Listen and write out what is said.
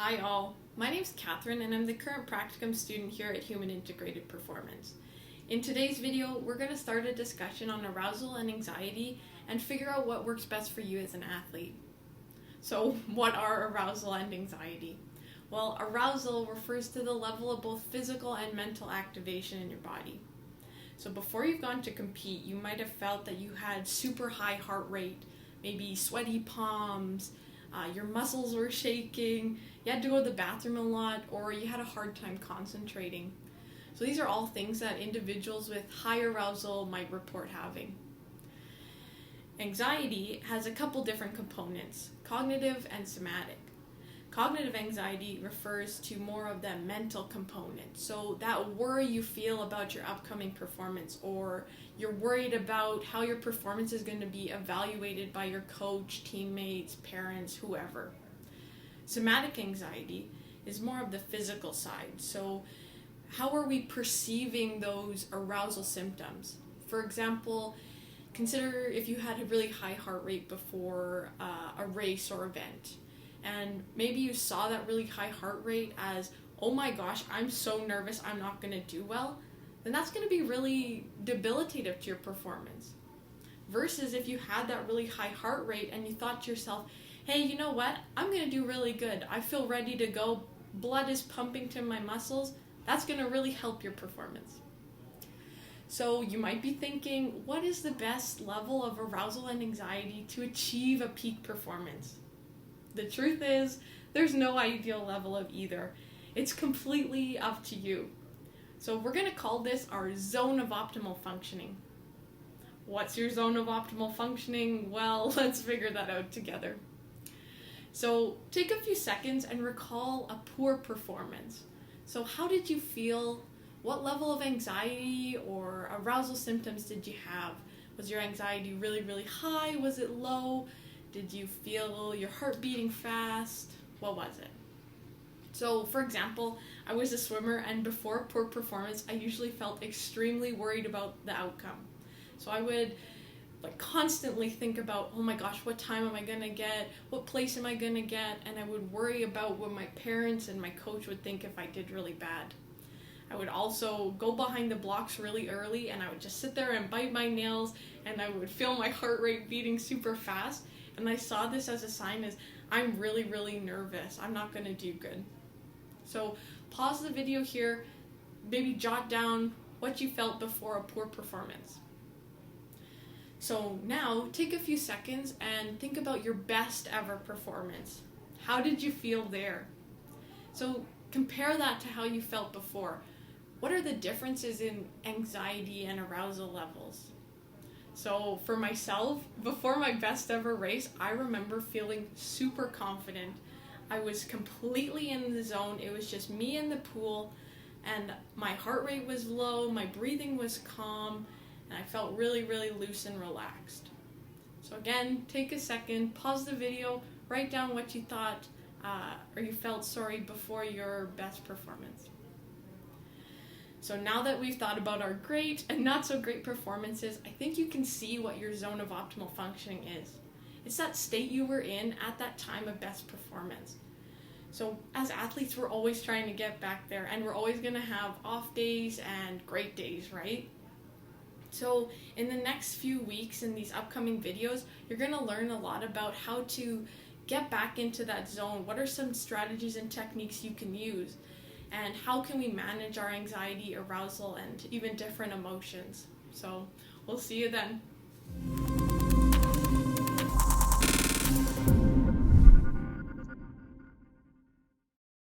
Hi all, my name's Kathryn and I'm the current practicum student here at Human Integrated Performance. In today's video, we're going to start a discussion on arousal and anxiety and figure out what works best for you as an athlete. So what are arousal and anxiety? Well, arousal refers to the level of both physical and mental activation in your body. So before you've gone to compete, you might have felt that you had super high heart rate, maybe sweaty palms, your muscles were shaking, you had to go to the bathroom a lot, or you had a hard time concentrating. So these are all things that individuals with high arousal might report having. Anxiety has a couple different components, cognitive and somatic. Cognitive anxiety refers to more of the mental component. So that worry you feel about your upcoming performance, or you're worried about how your performance is going to be evaluated by your coach, teammates, parents, whoever. Somatic anxiety is more of the physical side. So how are we perceiving those arousal symptoms? For example, consider if you had a really high heart rate before a race or event. And maybe you saw that really high heart rate as, oh my gosh, I'm so nervous, I'm not going to do well, then that's going to be really debilitative to your performance. Versus if you had that really high heart rate and you thought to yourself, hey, you know what, I'm going to do really good, I feel ready to go, blood is pumping to my muscles, that's going to really help your performance. So you might be thinking, what is the best level of arousal and anxiety to achieve a peak performance? The truth is, there's no ideal level of either. It's completely up to you. So we're going to call this our zone of optimal functioning. What's your zone of optimal functioning? Well, let's figure that out together. So take a few seconds and recall a poor performance. So how did you feel? What level of anxiety or arousal symptoms did you have? Was your anxiety really, really high? Was it low? Did you feel your heart beating fast? What was it? So, for example, I was a swimmer, and before a poor performance, I usually felt extremely worried about the outcome. So I would constantly think about, oh my gosh, what time am I going to get? What place am I going to get? And I would worry about what my parents and my coach would think if I did really bad. I would also go behind the blocks really early, and I would just sit there and bite my nails, and I would feel my heart rate beating super fast. And I saw this as a sign as I'm really, really nervous. I'm not going to do good. So pause the video here, maybe jot down what you felt before a poor performance. So now take a few seconds and think about your best ever performance. How did you feel there? So compare that to how you felt before. What are the differences in anxiety and arousal levels? So for myself, before my best ever race, I remember feeling super confident. I was completely in the zone. It was just me in the pool, and my heart rate was low, my breathing was calm, and I felt really, really loose and relaxed. So again, take a second, pause the video, write down what you thought or you felt before your best performance. So now that we've thought about our great and not so great performances, I think you can see what your zone of optimal functioning is. It's that state you were in at that time of best performance. So as athletes, we're always trying to get back there, and we're always going to have off days and great days, right? So in the next few weeks in these upcoming videos, you're going to learn a lot about how to get back into that zone. What are some strategies and techniques you can use? And how can we manage our anxiety, arousal, and even different emotions? So we'll see you then.